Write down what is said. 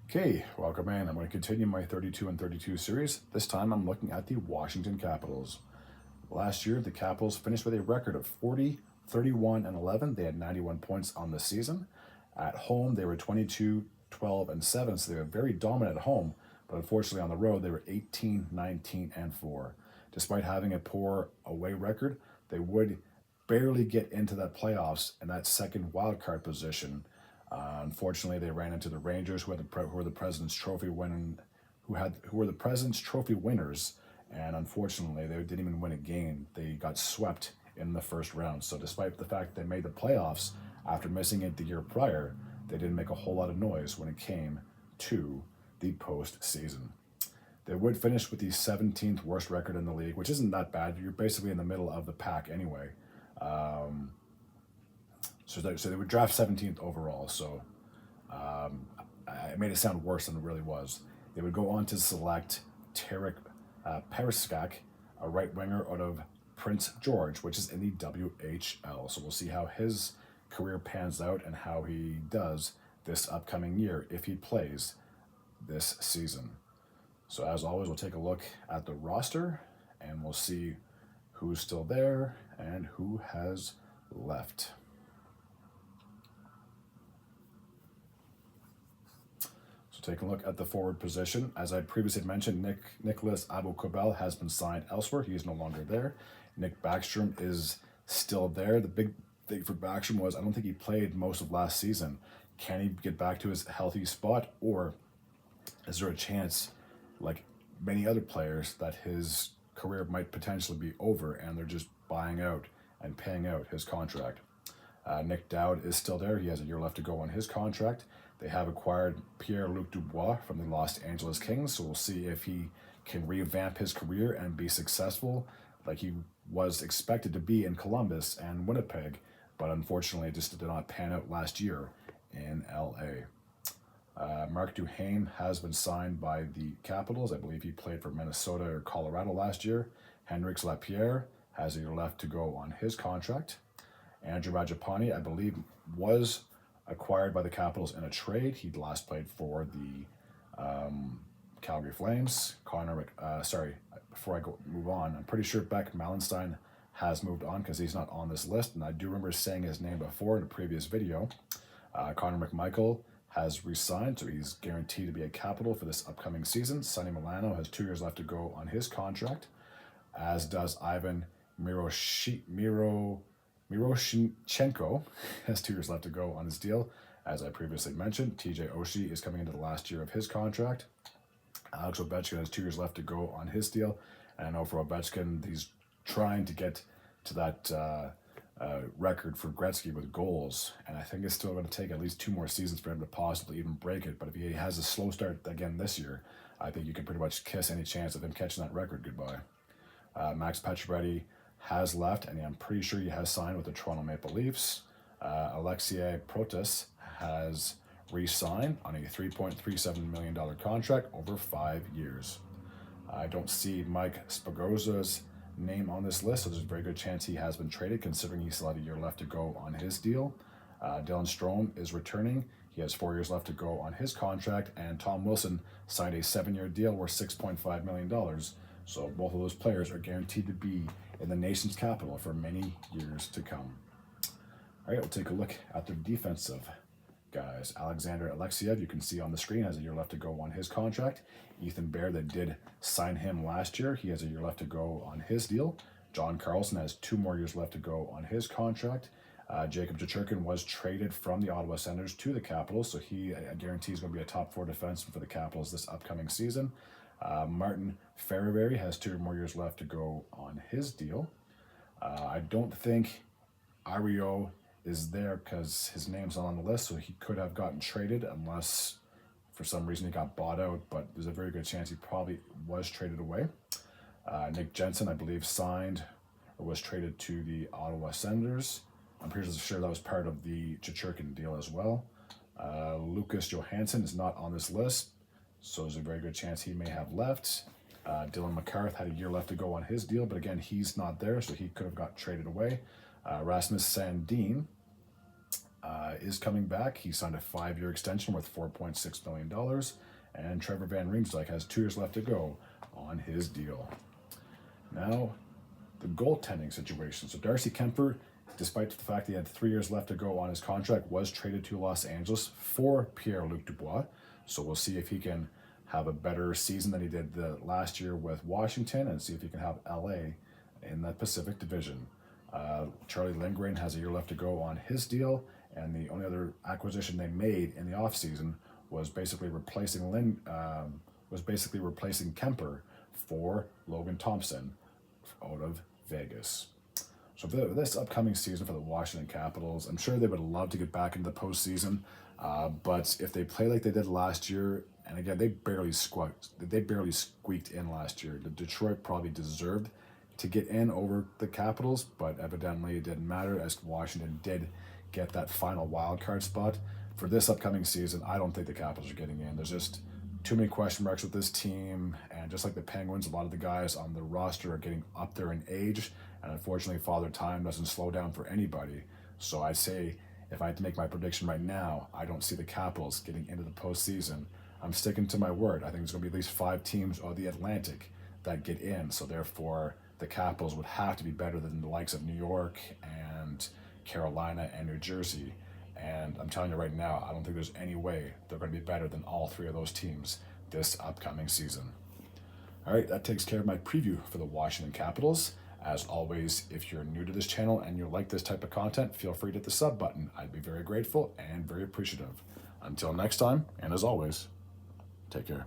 Okay, welcome in. I'm going to continue my 32 and 32 series. This time I'm looking at the Washington Capitals. Last year, the Capitals finished with a record of 40, 31, and 11. They had 91 points on the season. At home, they were 22, 12, and 7, so they were very dominant at home. But unfortunately, on the road, they were 18, 19, and 4. Despite having a poor away record, they would barely get into that playoffs and that second wild card position. Unfortunately, they ran into the Rangers, who were the President's Trophy winning, who were the President's Trophy winners, and unfortunately, they didn't even win a game. They got swept in the first round. So, despite the fact they made the playoffs after missing it the year prior, they didn't make a whole lot of noise when it came to the postseason. They would finish with the 17th worst record in the league, which isn't that bad. You're basically in the middle of the pack anyway. So they would draft 17th overall. So I made it sound worse than it really was. They would go on to select Tarek Periskak, a right winger out of Prince George, which is in the WHL. So we'll see how his career pans out and how he does this upcoming year if he plays this season. So as always, we'll take a look at the roster and we'll see who's still there and who has left. So take a look at the forward position. As I previously mentioned, Nicholas Abu-Kobel has been signed elsewhere. He is no longer there. Nick Backstrom is still there. The big thing for Backstrom was I don't think he played most of last season. Can he get back to his healthy spot, or is there a chance, like many other players, that his career might potentially be over and they're just buying out and paying out his contract? Nick Dowd is still there. He has a year left to go on his contract. They have acquired Pierre-Luc Dubois from the Los Angeles Kings, so we'll see if he can revamp his career and be successful like he was expected to be in Columbus and Winnipeg, but unfortunately it just did not pan out last year in LA. Mark Duhaime has been signed by the Capitals. I believe he played for Minnesota or Colorado last year. Henrik Lapierre has a year left to go on his contract. Andrew Rajapani, I believe, was acquired by the Capitals in a trade. He last played for the Calgary Flames. Before I move on, I'm pretty sure Beck Malenstein has moved on because he's not on this list, and I do remember saying his name before in a previous video. Connor McMichael has re-signed, so he's guaranteed to be a Capital for this upcoming season. Sonny Milano has 2 years left to go on his contract, as does Ivan Miroshnichenko has 2 years left to go on his deal. As I previously mentioned, TJ Oshie is coming into the last year of his contract. Alex Ovechkin has 2 years left to go on his deal. And I know for Ovechkin, he's trying to get to that record for Gretzky with goals. And I think it's still going to take at least 2 more seasons for him to possibly even break it. But if he has a slow start again this year, I think you can pretty much kiss any chance of him catching that record goodbye. Max Pacioretty has left, and I'm pretty sure he has signed with the Toronto Maple Leafs. Alexei Protas has re-signed on a $3.37 million contract over 5 years. I don't see Mike Spagozza's name on this list, so there's a very good chance he has been traded, considering he still had a year left to go on his deal. Dylan Strome is returning. He has 4 years left to go on his contract, and Tom Wilson signed a 7-year deal worth $6.5 million. So both of those players are guaranteed to be in the nation's capital for many years to come. All right, we'll take a look at their defensive guys. Alexander Alexiev, you can see on the screen, has a year left to go on his contract. Ethan Bear, that did sign him last year, he has a year left to go on his deal. John Carlson has 2 more years left to go on his contract. Jacob Chechurkin was traded from the Ottawa Senators to the Capitals, so he guarantees going to be a top 4 defenseman for the Capitals this upcoming season. Martin Ferreira has 2 more years left to go on his deal. I don't think Ario is there because his name's not on the list, so he could have gotten traded unless for some reason he got bought out, but there's a very good chance he probably was traded away. Nick Jensen, I believe, signed or was traded to the Ottawa Senators. I'm pretty sure that was part of the Chechurkin deal as well. Lucas Johansson is not on this list, so there's a very good chance he may have left. Dylan McCarth had a year left to go on his deal, but again, he's not there, so he could have got traded away. Rasmus Sandin is coming back. He signed a 5-year extension worth $4.6 million, and Trevor Van Riemsdyk has 2 years left to go on his deal. Now, the goaltending situation. So Darcy Kemper, despite the fact that he had 3 years left to go on his contract, was traded to Los Angeles for Pierre-Luc Dubois. So we'll see if he can have a better season than he did the last year with Washington, and see if he can have LA in the Pacific Division. Charlie Lindgren has a year left to go on his deal, and the only other acquisition they made in the offseason was basically replacing Kemper for Logan Thompson out of Vegas. So for this upcoming season for the Washington Capitals, I'm sure they would love to get back into the postseason, but if they play like they did last year, and again, they barely squeaked in last year. The Detroit probably deserved to get in over the Capitals, but evidently it didn't matter, as Washington did get that final wild card spot. For this upcoming season, I don't think the Capitals are getting in. There's just too many question marks with this team, and just like the Penguins, a lot of the guys on the roster are getting up there in age, and unfortunately Father Time doesn't slow down for anybody. So I'd say, if I had to make my prediction right now, I don't see the Capitals getting into the postseason. I'm sticking to my word. I think there's going to be at least 5 teams of the Atlantic that get in, so therefore the Capitals would have to be better than the likes of New York and Carolina and New Jersey. And I'm telling you right now, I don't think there's any way they're going to be better than all 3 of those teams this upcoming season. All right, that takes care of my preview for the Washington Capitals. As always, if you're new to this channel and you like this type of content, feel free to hit the sub button. I'd be very grateful and very appreciative. Until next time, and as always, take care.